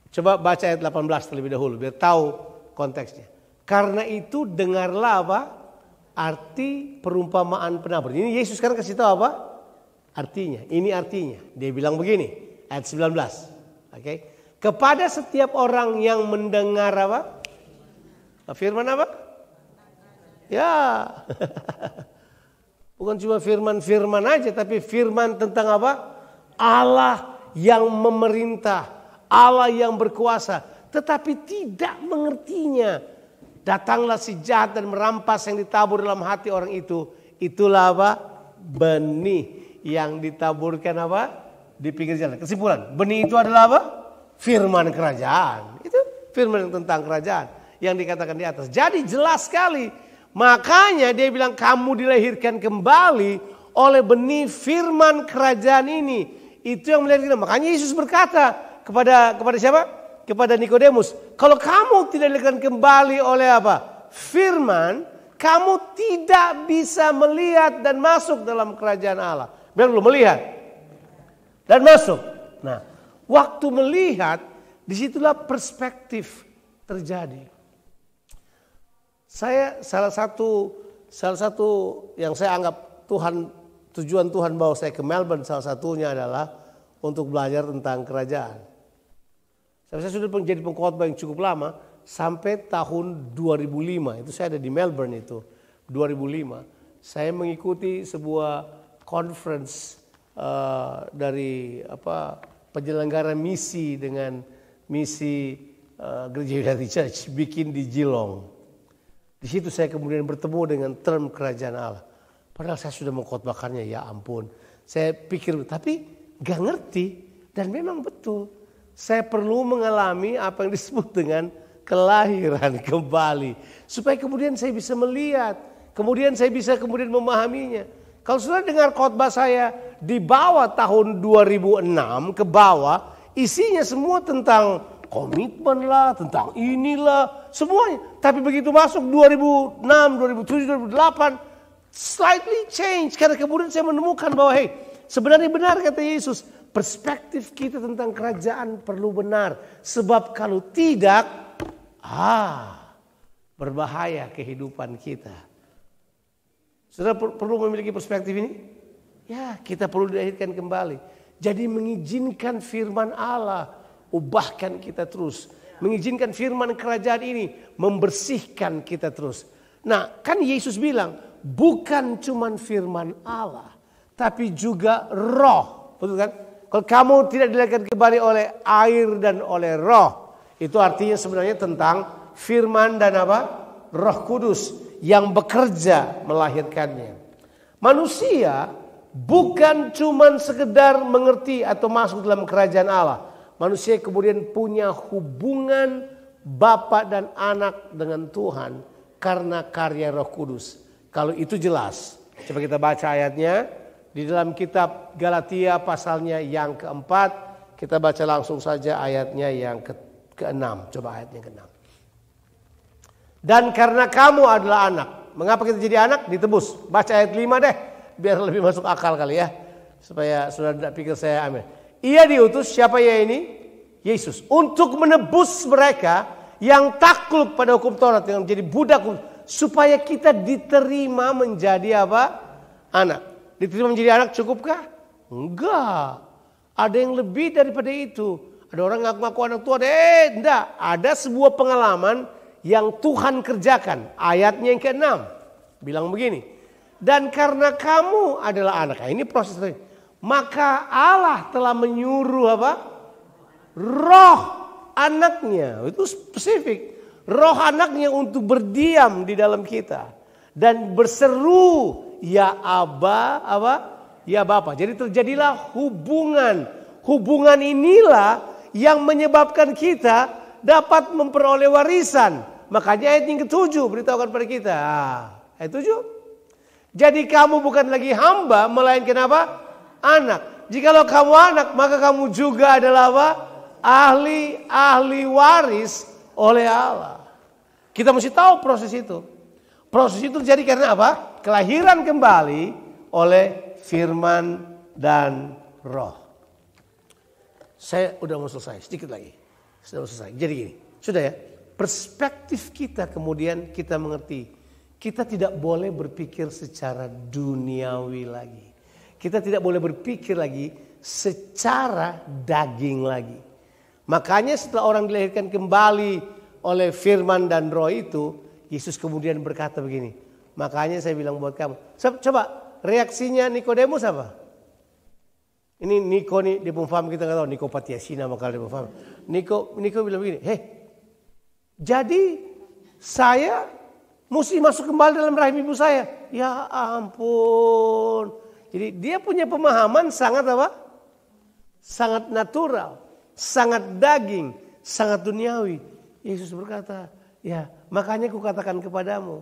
Coba baca ayat 18 terlebih dahulu biar tahu konteksnya. Karena itu dengarlah apa? Arti perumpamaan penabur. Ini Yesus sekarang kasih tahu apa? Artinya. Ini artinya. Dia bilang begini. Ayat 19. Oke. Kepada setiap orang yang mendengar apa? Firman apa? Ya. Bukan cuma firman-firman aja. Tapi firman tentang apa? Allah yang memerintah. Allah yang berkuasa. Tetapi tidak mengertinya. Datanglah si jahat dan merampas yang ditabur dalam hati orang itu. Itulah apa? Benih yang ditaburkan apa? Di pinggir jalan. Kesimpulan. Benih itu adalah apa? Firman kerajaan. Itu firman tentang kerajaan. Yang dikatakan di atas. Jadi jelas sekali. Makanya dia bilang kamu dilahirkan kembali oleh benih firman kerajaan ini. Itu yang melihat kita. Makanya Yesus berkata kepada siapa? Kepada Nikodemus, kalau kamu tidak dilahirkan kembali oleh apa? Firman, kamu tidak bisa melihat dan masuk dalam kerajaan Allah. Biar belum melihat dan masuk. Nah, waktu melihat, disitulah perspektif terjadi. Saya salah satu yang saya anggap tujuan Tuhan bawa saya ke Melbourne, salah satunya adalah untuk belajar tentang kerajaan. Saya sudah menjadi pengkhotbah yang cukup lama, sampai tahun 2005. Itu saya ada di Melbourne itu, 2005. Saya mengikuti sebuah conference dari penyelenggara misi dengan misi Gereja United Church bikin di Geelong. Di situ saya kemudian bertemu dengan term kerajaan Allah. Padahal saya sudah mengkhotbahkannya, ya ampun. Saya pikir tapi gak ngerti, dan memang betul. Saya perlu mengalami apa yang disebut dengan kelahiran kembali. Supaya kemudian saya bisa melihat. Kemudian saya bisa memahaminya. Kalau sudah dengar khotbah saya di bawah tahun 2006 ke bawah. Isinya semua tentang komitmen lah, tentang inilah, semuanya. Tapi begitu masuk 2006, 2007, 2008. Slightly change. Karena kemudian saya menemukan bahwa sebenarnya benar kata Yesus. Perspektif kita tentang kerajaan perlu benar. Sebab kalau tidak, berbahaya kehidupan kita. Saudara perlu memiliki perspektif ini? Ya, kita perlu dilahirkan kembali. Jadi mengizinkan firman Allah ubahkan kita terus. Mengizinkan firman kerajaan ini membersihkan kita terus. Nah, kan Yesus bilang, bukan cuman firman Allah, tapi juga roh. Betul kan? Kalau kamu tidak dilahirkan kembali oleh air dan oleh roh, itu artinya sebenarnya tentang firman dan apa? Roh Kudus yang bekerja melahirkannya. Manusia bukan cuma sekedar mengerti atau masuk dalam kerajaan Allah. Manusia kemudian punya hubungan Bapa dan anak dengan Tuhan karena karya Roh Kudus. Kalau itu jelas. Coba kita baca ayatnya. Di dalam kitab Galatia pasalnya yang keempat, kita baca langsung saja ayatnya yang ke-6. Coba ayatnya ke-6. Dan karena kamu adalah anak. Mengapa kita jadi anak? Ditebus. Baca ayat 5 deh. Biar lebih masuk akal kali ya. Supaya sudah tidak pikir saya ambil. Ia diutus, siapa ya ini? Yesus. Untuk menebus mereka yang takluk pada hukum Taurat. Yang menjadi budak. Supaya kita diterima menjadi apa? Anak. Diterima menjadi anak cukupkah? Enggak. Ada yang lebih daripada itu. Ada orang ngaku-ngaku anak Tuhan. Enggak. Ada sebuah pengalaman yang Tuhan kerjakan. Ayatnya yang ke-6. Bilang begini. Dan karena kamu adalah anak. Nah, ini proses. Maka Allah telah menyuruh apa? Roh anaknya. Itu spesifik. Roh anaknya untuk berdiam di dalam kita. Dan berseru. Ya Aba, apa? Ya Bapa. Jadi terjadilah hubungan. Hubungan inilah yang menyebabkan kita dapat memperoleh warisan. Makanya ayat yang ke-7 beritahukan pada kita. Ayat 7. Jadi kamu bukan lagi hamba, melainkan apa? Anak. Jikalau kamu anak, maka kamu juga adalah apa? Ahli waris oleh Allah. Kita mesti tahu proses itu. Proses itu terjadi karena apa? Kelahiran kembali oleh firman dan roh. Saya udah mau selesai, sedikit lagi. Sudah mau selesai. Jadi gini, sudah ya. Perspektif kita kemudian kita mengerti. Kita tidak boleh berpikir secara duniawi lagi. Kita tidak boleh berpikir lagi secara daging lagi. Makanya setelah orang dilahirkan kembali oleh firman dan roh itu, Yesus kemudian berkata begini. Makanya saya bilang buat kamu. Coba reaksinya Nikodemus apa? Ini Niko nih, dia pun paham, kita nggak tahu. Niko Patiasina makanya dia pun paham. Niko bilang begini. Jadi saya mesti masuk kembali dalam rahim ibu saya. Ya ampun. Jadi dia punya pemahaman sangat apa? Sangat natural. Sangat daging. Sangat duniawi. Yesus berkata, ya makanya aku katakan kepadamu.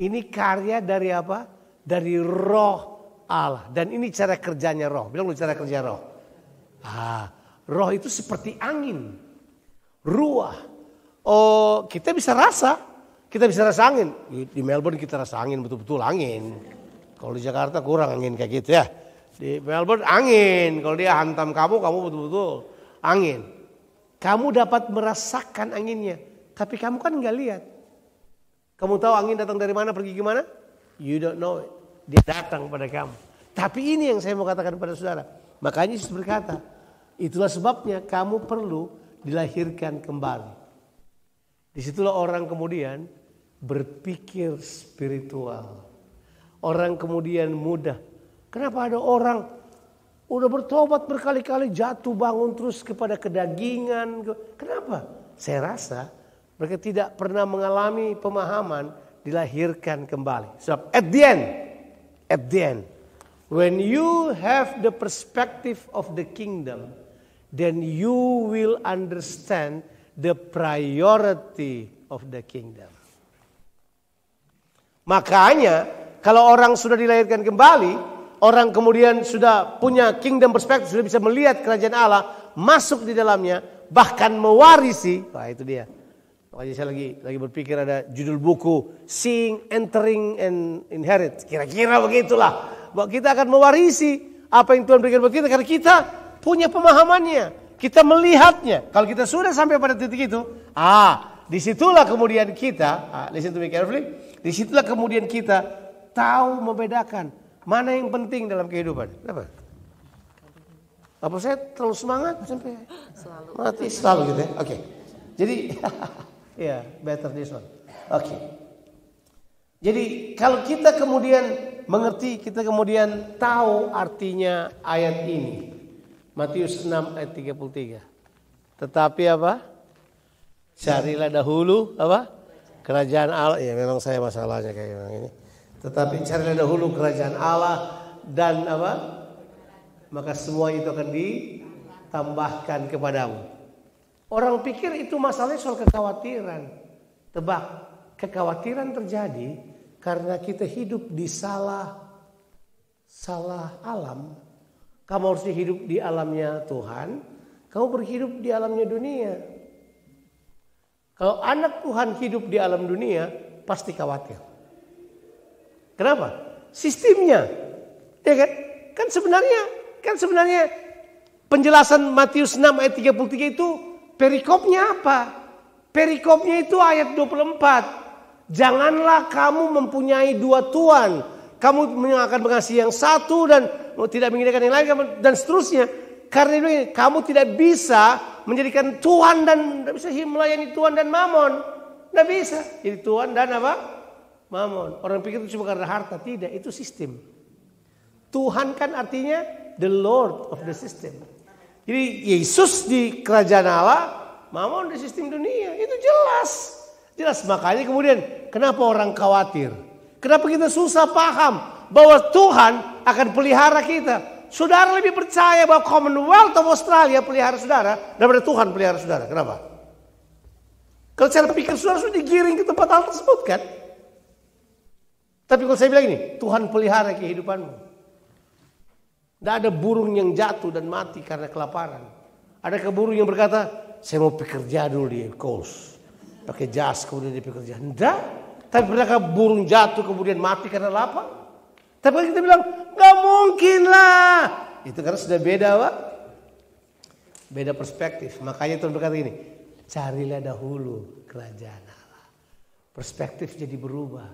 Ini karya dari apa? Dari roh Allah. Dan ini cara kerjanya roh. Bilang dulu cara kerja roh. Roh itu seperti angin. Ruah. Oh, kita bisa rasa. Kita bisa rasa angin. Di Melbourne kita rasa angin, betul-betul angin. Kalau di Jakarta kurang angin kayak gitu ya. Di Melbourne angin. Kalau dia hantam kamu betul-betul angin. Kamu dapat merasakan anginnya. Tapi kamu kan nggak lihat. Kamu tahu angin datang dari mana, pergi gimana? You don't know it. Dia datang pada kamu. Tapi ini yang saya mau katakan pada saudara. Makanya Yesus berkata, itulah sebabnya kamu perlu dilahirkan kembali. Disitulah orang kemudian berpikir spiritual. Orang kemudian mudah. Kenapa ada orang udah bertobat berkali-kali jatuh bangun terus kepada kedagingan? Kenapa? Saya rasa mereka tidak pernah mengalami pemahaman dilahirkan kembali. Sebab at the end, when you have the perspective of the kingdom, then you will understand the priority of the kingdom. Makanya kalau orang sudah dilahirkan kembali, orang kemudian sudah punya kingdom perspective, sudah bisa melihat kerajaan Allah, masuk di dalamnya, bahkan mewarisi. Wah, itu dia. Makanya saya lagi berpikir ada judul buku Seeing, Entering, and Inherit. Kira-kira begitulah. Bahwa kita akan mewarisi apa yang Tuhan berikan buat kita karena kita punya pemahamannya. Kita melihatnya. Kalau kita sudah sampai pada titik itu, disitulah kemudian kita, listen to me carefully, disitulah kemudian kita tahu membedakan mana yang penting dalam kehidupan. Kenapa? Apa saya terlalu semangat sampai mati selalu gitu ya? Oke. Jadi better this one. Oke. Jadi kalau kita kemudian mengerti, kita kemudian tahu artinya ayat ini. Matius 6 ayat 33. Tetapi apa? Carilah dahulu apa? Kerajaan Allah. Ya memang saya masalahnya kayak ini. Tetapi carilah dahulu kerajaan Allah dan apa? Maka semua itu akan ditambahkan kepadamu. Orang pikir itu masalahnya soal kekhawatiran. Tebak, kekhawatiran terjadi karena kita hidup di salah alam. Kamu harus hidup di alamnya Tuhan, kamu berhidup di alamnya dunia. Kalau anak Tuhan hidup di alam dunia, pasti khawatir. Kenapa? Sistemnya. Ya kan? Kan sebenarnya penjelasan Matius 6 ayat 33 itu perikopnya apa? Perikopnya itu ayat 24. Janganlah kamu mempunyai dua tuan. Kamu akan mengasihi yang satu dan tidak menginginkan yang lain dan seterusnya. Karena itu kamu tidak bisa menjadikan Tuhan dan tidak bisa melayani Tuhan dan Mamon. Tidak bisa. Jadi Tuhan dan apa? Mamon. Orang pikir itu cuma karena harta. Tidak, itu sistem. Tuhan kan artinya the Lord of the system. Jadi Yesus di kerajaan Allah, Mamon di sistem dunia. Itu jelas. Makanya kemudian kenapa orang khawatir? Kenapa kita susah paham bahwa Tuhan akan pelihara kita? Saudara lebih percaya bahwa Commonwealth of Australia pelihara saudara daripada Tuhan pelihara saudara. Kenapa? Kalau cara pikir saudara sudah digiring ke tempat hal tersebut kan? Tapi kalau saya bilang ini, Tuhan pelihara kehidupanmu. Tidak ada burung yang jatuh dan mati karena kelaparan. Adakah burung yang berkata, saya mau bekerja dulu di Coast. Pakai jas kemudian dia bekerja. Tidak. Tapi pernahkah burung jatuh kemudian mati karena lapar? Tapi kalau kita bilang, gak mungkin lah. Itu karena sudah beda Pak. Beda perspektif. Makanya Tuhan berkata ini, carilah dahulu kerajaan Allah. Perspektif jadi berubah.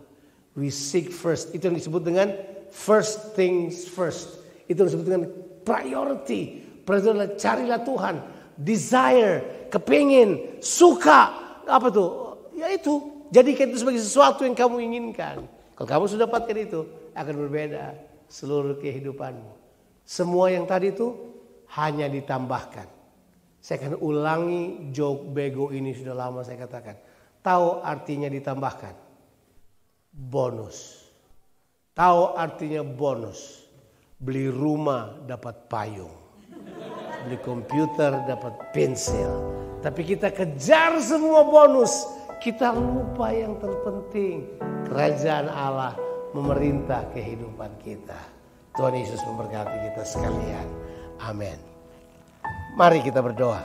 We seek first. Itu yang disebut dengan first things first. Itu yang disebut dengan priority. Priority adalah carilah Tuhan. Desire, kepingin, suka. Apa tuh? Ya itu. Jadikan itu sebagai sesuatu yang kamu inginkan. Kalau kamu sudah dapatkan itu, akan berbeda seluruh kehidupanmu. Semua yang tadi itu hanya ditambahkan. Saya akan ulangi joke bego ini sudah lama saya katakan. Tahu artinya ditambahkan? Bonus. Tahu artinya bonus. Beli rumah dapat payung. Beli komputer dapat pensil. Tapi kita kejar semua bonus. Kita lupa yang terpenting. Kerajaan Allah memerintah kehidupan kita. Tuhan Yesus memberkati kita sekalian. Amin. Mari kita berdoa.